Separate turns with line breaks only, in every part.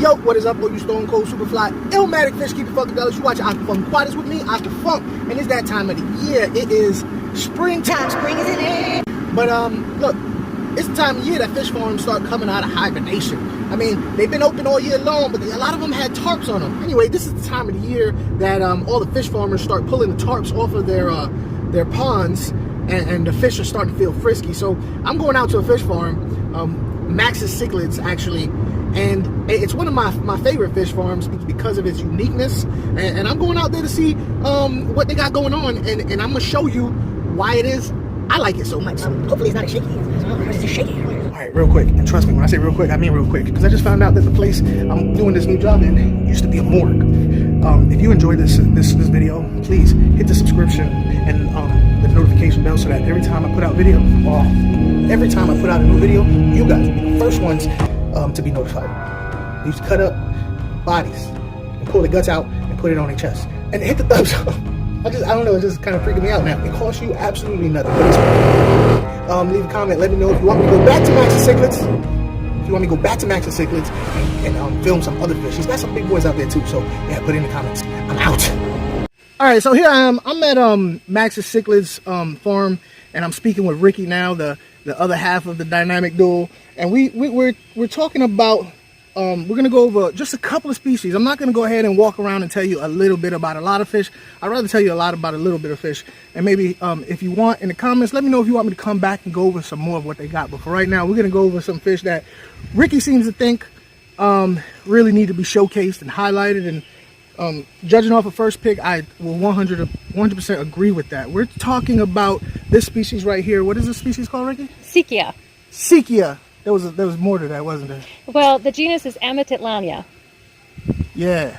Yo, what is up, all you stone cold, super fly, illmatic fish keeping fucking dollars? You watch Aquafunk Aquatics with me, Aquafunk, and it's that time of the year. It is springtime. Spring is in it. But look, it's the time of year that fish farms start coming out of hibernation. I mean, they've been open all year long, but a lot of them had tarps on them. Anyway, this is the time of the year that all the fish farmers start pulling the tarps off of their ponds, and the fish are starting to feel frisky. So I'm going out to a fish farm, Max Cichlids actually, and it's one of my favorite fish farms because of its uniqueness. And I'm going out there to see what they got going on, and I'm gonna show you why it is I like it so much.
Hopefully it's not a shaky. It's just shaky.
All right, real quick, and trust me when I say real quick, I mean real quick, because I just found out that the place I'm doing this new job in used to be a morgue. If you enjoyed this video, please hit the subscription and the notification bell so that every time I put out video, or every time I put out a new video, you guys will be the first ones to be notified. They used to cut up bodies and pull the guts out and put it on their chest, and hit the thumbs up. I don't know, it's just kind of freaking me out now. It costs you absolutely nothing. But it's leave a comment, let me know if you want me to go back to Max Cichlids. If you want me to go back to Max Cichlids and film some other fish. He's got some big boys out there too, so yeah, put it in the comments. I'm out. Alright, so here I am. I'm at Max Cichlids farm, and I'm speaking with Ricky now, the other half of the dynamic duo. And we're talking about we're going to go over just a couple of species. I'm not going to go ahead and walk around and tell you a little bit about a lot of fish. I'd rather tell you a lot about a little bit of fish. And maybe if you want, in the comments, let me know if you want me to come back and go over some more of what they got. But for right now, we're going to go over some fish that Ricky seems to think really need to be showcased and highlighted. And judging off of first pick, I will 100% agree with that. We're talking about this species right here. What is this species called, Ricky?
Siquia.
Siquia. There was more to that, wasn't there?
Well, the genus is Amatitlania.
Yeah.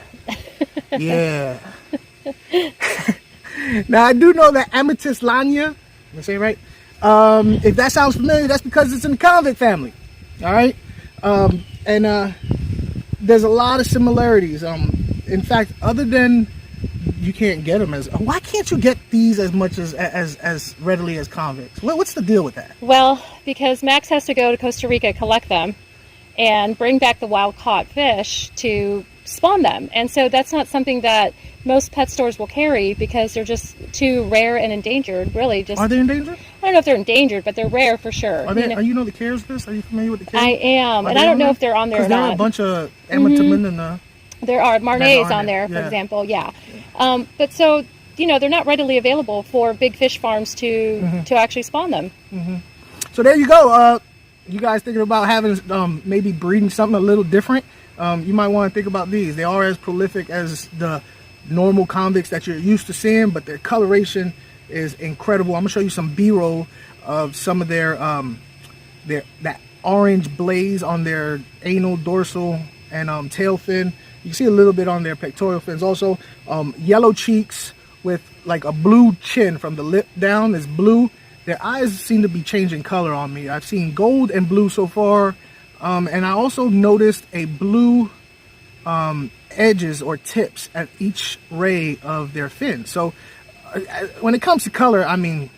Yeah. Now, I do know that Amatitlania, am I saying it right? If that sounds familiar, that's because it's in the convict family. All right? And there's a lot of similarities. In fact, other than you can't get them as, why can't you get these as much as readily as convicts? What's the deal with that?
Well, because Max has to go to Costa Rica, collect them, and bring back the wild caught fish to spawn them. And so that's not something that most pet stores will carry because they're just too rare and endangered, really.
Are they endangered?
I don't know if they're endangered, but they're rare for sure.
Are they, you know the cares list? Are you familiar with the cares?
I am, and I don't know if they're on there or not.
Because there are a bunch of Amatitlania and
there are myrnae on there, for example, yeah. But so, you know, they're not readily available for big fish farms to actually spawn them.
So there you go. You guys thinking about having maybe breeding something a little different? You might want to think about these. They are as prolific as the normal convicts that you're used to seeing, but their coloration is incredible. I'm gonna show you some B-roll of some of their that orange blaze on their anal, dorsal, and tail fin. You can see a little bit on their pectoral fins also. Yellow cheeks with like a blue chin from the lip down is blue. Their eyes seem to be changing color on me. I've seen gold and blue so far. And I also noticed a blue edges or tips at each ray of their fin. So when it comes to color, I mean,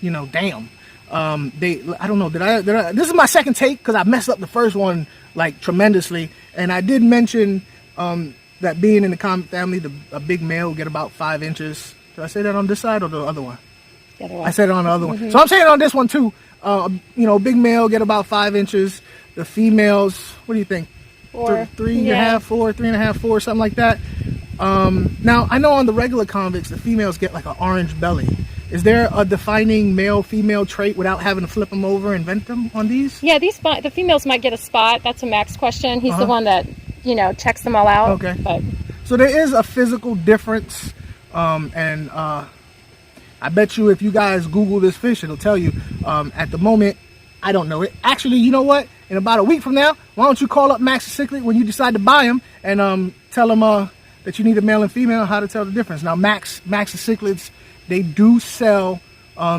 you know, damn. I don't know, did I this is my second take because I messed up the first one like tremendously. And I did mention that being in the convict family, a big male will get about 5 inches. Did I say that on this side or the other one?
The other one.
I said it on the other one. So I'm saying it on this one too. You know, big male get about 5 inches. The females, what do you think? 3.5, 4, 3.5, 4, something like that. Now, I know on the regular convicts, the females get like an orange belly. Is there a defining male-female trait without having to flip them over and vent them on these? Yeah,
the females might get a spot. That's a Max question. He's the one that, you know, checks them all out.
Okay.
But
so there is a physical difference, and I bet you if you guys Google this fish, it'll tell you. At the moment, I don't know it. Actually, you know what? In about a week from now, why don't you call up Max Cichlid when you decide to buy him and tell him that you need a male and female, how to tell the difference. Now, Max Cichlids, they do sell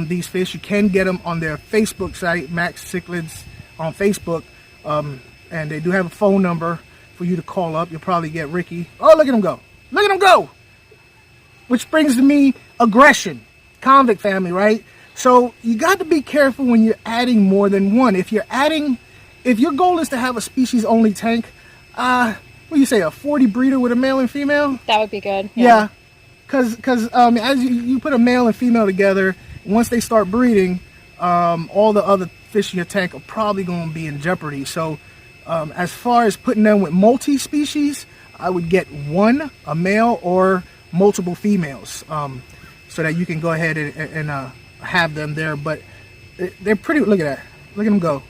these fish. You can get them on their Facebook site, Max Cichlids on Facebook, and they do have a phone number for you to call up. You'll probably get Ricky. Oh, look at him go. Look at him go. Which brings to me aggression. Convict family, right? So you got to be careful when you're adding more than one. If your goal is to have a species only tank, what do you say, a 40 breeder with a male and female?
That would be good.
Yeah. Because as you put a male and female together, once they start breeding, all the other fish in your tank are probably going to be in jeopardy. So as far as putting them with multi-species, I would get one, a male, or multiple females, so that you can go ahead and have them there. But they're pretty, look at that. Look at them go.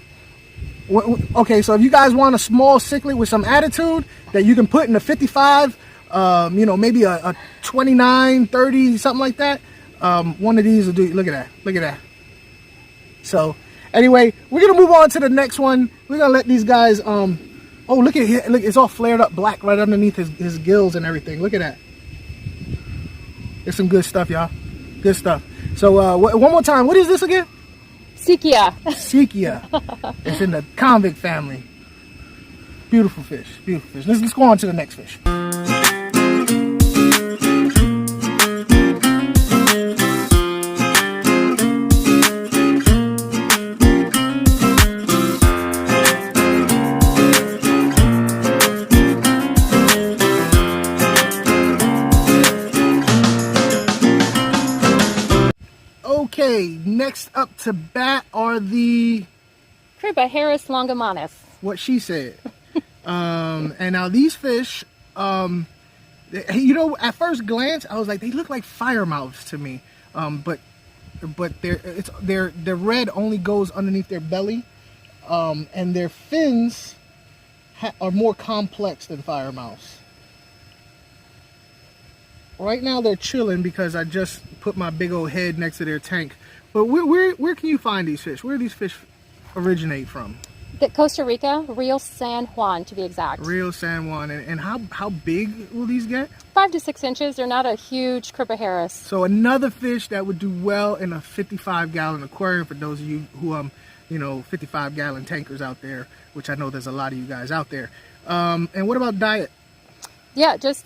Okay, so if you guys want a small cichlid with some attitude that you can put in a 55, you know, maybe a 29, 30, something like that, one of these will do. Look at that. Look at that. So anyway, we're gonna move on to the next one. We're gonna let these guys oh, look at here. Look, it's all flared up black right underneath his gills and everything. Look at that. It's some good stuff, y'all. Good stuff. So one more time, what is this again?
Siquia.
Siquia. It's in the convict family. Beautiful fish. Beautiful fish. Let's go on to the next fish. Okay, next up to bat are the
Cribroheros longimanus.
what she said. And now these fish, you know, at first glance, I was like, they look like fire mouths to me. But their red only goes underneath their belly, and their fins are more complex than fire mouths. Right now they're chilling because I just put my big old head next to their tank. But where can you find these fish? Where do these fish originate from?
Costa Rica, Rio San Juan to be exact.
Rio San Juan. And how big will these get?
5 to 6 inches. They're not a huge Cribroheros.
So another fish that would do well in a 55-gallon aquarium for those of you who you know, 55-gallon tankers out there, which I know there's a lot of you guys out there. And what about diet?
Yeah, just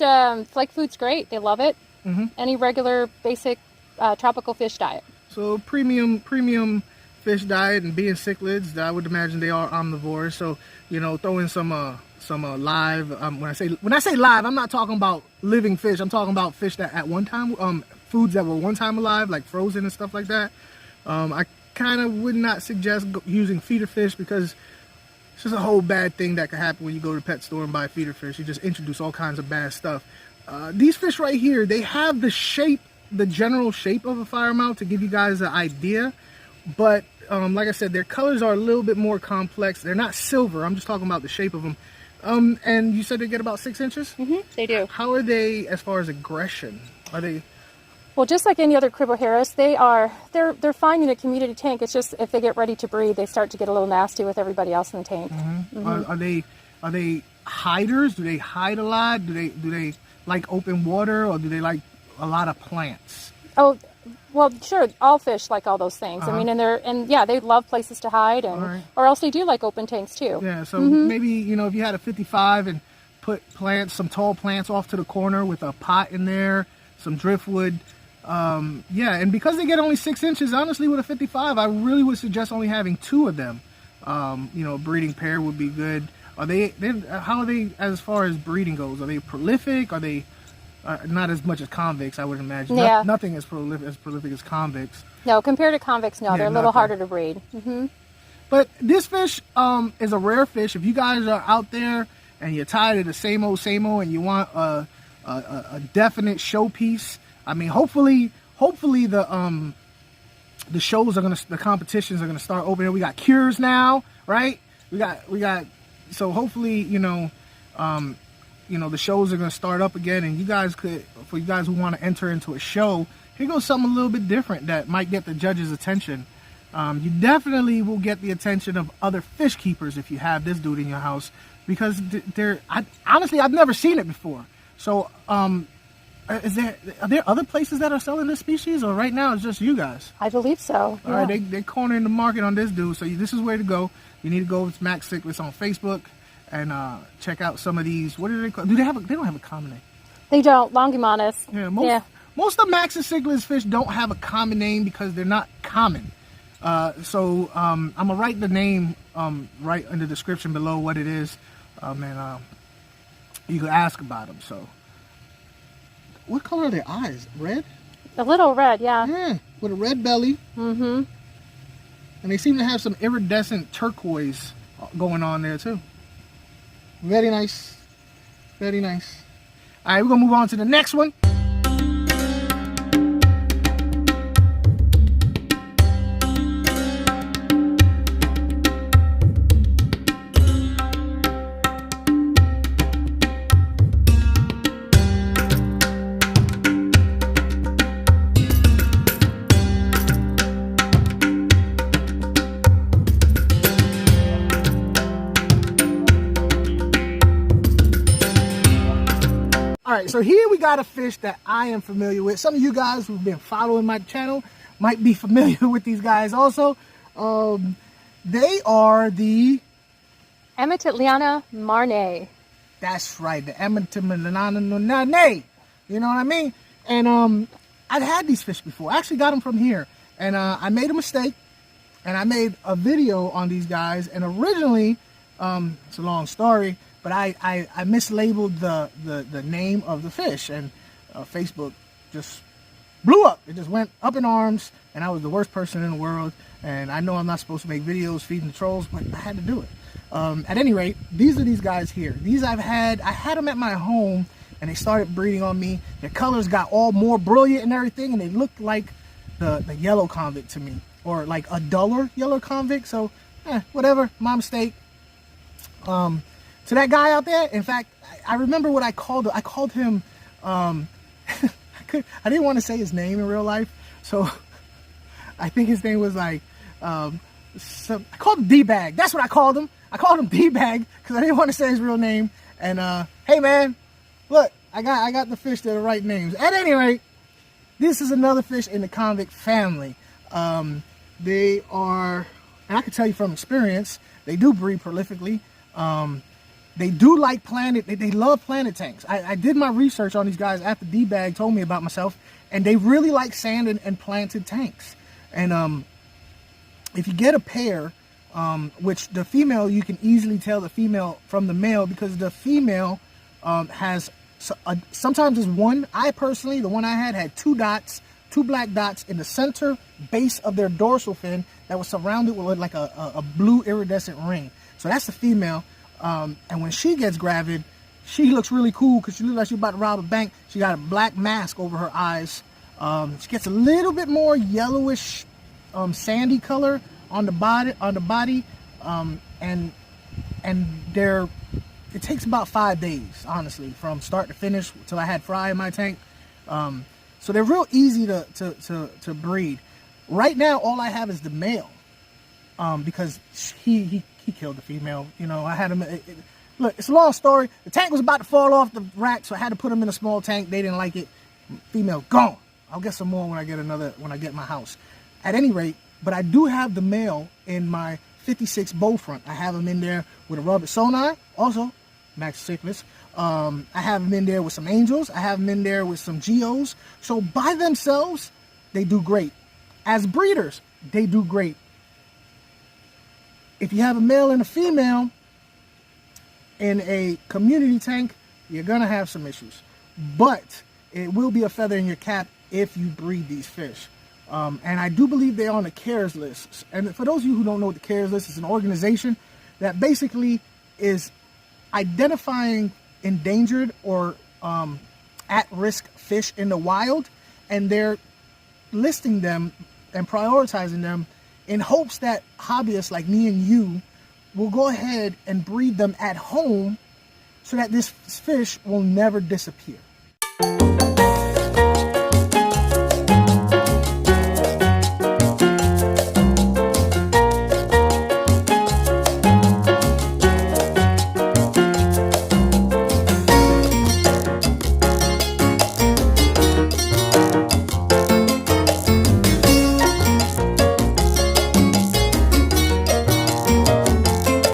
flake food's great. They love it. Any regular, basic tropical fish diet. So
premium fish diet, and being cichlids, I would imagine they are omnivores. So, you know, throw in some live. When I say live, I'm not talking about living fish. I'm talking about fish that at one time, foods that were one time alive, like frozen and stuff like that. I kind of would not suggest using feeder fish because it's just a whole bad thing that could happen when you go to the pet store and buy feeder fish. You just introduce all kinds of bad stuff. These fish right here, they have the shape, the general shape of a fire mouth to give you guys an idea. But like I said, their colors are a little bit more complex. They're not silver. I'm just talking about the shape of them. And you said they get about 6 inches?
They do.
How are they as far as aggression? Are they...
Well, just like any other Cribroheros, they're fine in a community tank. It's just if they get ready to breed, they start to get a little nasty with everybody else in the tank.
Are they hiders? Do they hide a lot? Do they like open water, or do they like a lot of plants?
Oh, well, sure. All fish like all those things. I mean, and yeah, they love places to hide, and or else they do like open tanks too.
Yeah. So maybe, you know, if you had a 55 and put some tall plants off to the corner with a pot in there, some driftwood. Yeah, and because they get only 6 inches, honestly, with a 55, I really would suggest only having 2 of them. You know, a breeding pair would be good. How are they as far as breeding goes? Are they prolific? Are they not as much as convicts, I would imagine?
Yeah.
Nothing as prolific as convicts.
No, compared to convicts, no, they're a little harder to breed.
But this fish is a rare fish. If you guys are out there and you're tired of the same old, and you want a definite showpiece, I mean, hopefully the shows are the competitions are gonna start opening. We got cures now, right? We got. So hopefully, you know, the shows are gonna start up again, and for you guys who want to enter into a show, here goes something a little bit different that might get the judges' attention. You definitely will get the attention of other fish keepers if you have this dude in your house, because honestly, I've never seen it before. So, are there other places that are selling this species, or right now it's just you guys?
I believe so.
All right, they're cornering the market on this dude, so this is where to go. You need to go with Max Cichlids on Facebook and check out some of these. What are they called? They don't have a common name.
They don't. Longimanus.
Yeah, most of Maxim Cichlids fish don't have a common name because they're not common. So I'm gonna write the name right in the description below what it is, and you can ask about them. So, what color are their eyes? Red?
A little red, yeah.
Yeah, with a red belly.
Mm-hmm.
And they seem to have some iridescent turquoise going on there too. Very nice. Very nice. All right, we're going to move on to the next one. All right, so here we got a fish that I am familiar with. Some of you guys who've been following my channel might be familiar with these guys also. They are the...
Amatitlania myrnae.
That's right, the Amatitlania. You know what I mean? And I've had these fish before. I actually got them from here. And I made a mistake. And I made a video on these guys. And originally, it's a long story, but I mislabeled the name of the fish, and Facebook just blew up. It just went up in arms, and I was the worst person in the world. And I know I'm not supposed to make videos feeding the trolls, but I had to do it. At any rate, these are these guys here. These I had them at my home, and they started breeding on me. Their colors got all more brilliant and everything, and they looked like the yellow convict to me, or like a duller yellow convict. So, whatever, my mistake. To that guy out there, in fact, I remember what I called him. I called him, I didn't want to say his name in real life, so I think his name was like, I called him D-Bag. That's what I called him. I called him D-Bag because I didn't want to say his real name. And hey man, look, I got the fish that are the right names. At any rate, this is another fish in the convict family. They are, and I can tell you from experience, they do breed prolifically. They do like they love planet tanks. I did my research on these guys after D-Bag told me about myself, and they really like sand and planted tanks. And if you get a pair, which the female, you can easily tell the female from the male, because the female has sometimes is one. I personally, the one I had two dots, two black dots in the center base of their dorsal fin that was surrounded with like a blue iridescent ring. So that's the female. And when she gets gravid, she looks really cool because she looks like she's about to rob a bank. She got a black mask over her eyes. She gets a little bit more yellowish, sandy color on the body. And it takes about 5 days, honestly, from start to finish, till I had fry in my tank. So they're real easy to breed. Right now, all I have is the male, because he killed the female. You know, I had him. Look, it's a long story. The tank was about to fall off the rack, so I had to put him in a small tank. They didn't like it. Female gone. I'll get some more when I get my house. At any rate, but I do have the male in my 56 bow front. I have him in there with a rubber sonar, also Max Cichlids. I have him in there with some angels. I have him in there with some geos. So by themselves, they do great. As breeders, they do great. If you have a male and a female in a community tank, you're gonna have some issues. But it will be a feather in your cap if you breed these fish. And I do believe they're on the CARES list. And for those of you who don't know what the CARES list is, an organization that basically is identifying endangered or at-risk fish in the wild, and they're listing them and prioritizing them in hopes that hobbyists like me and you will go ahead and breed them at home so that this fish will never disappear.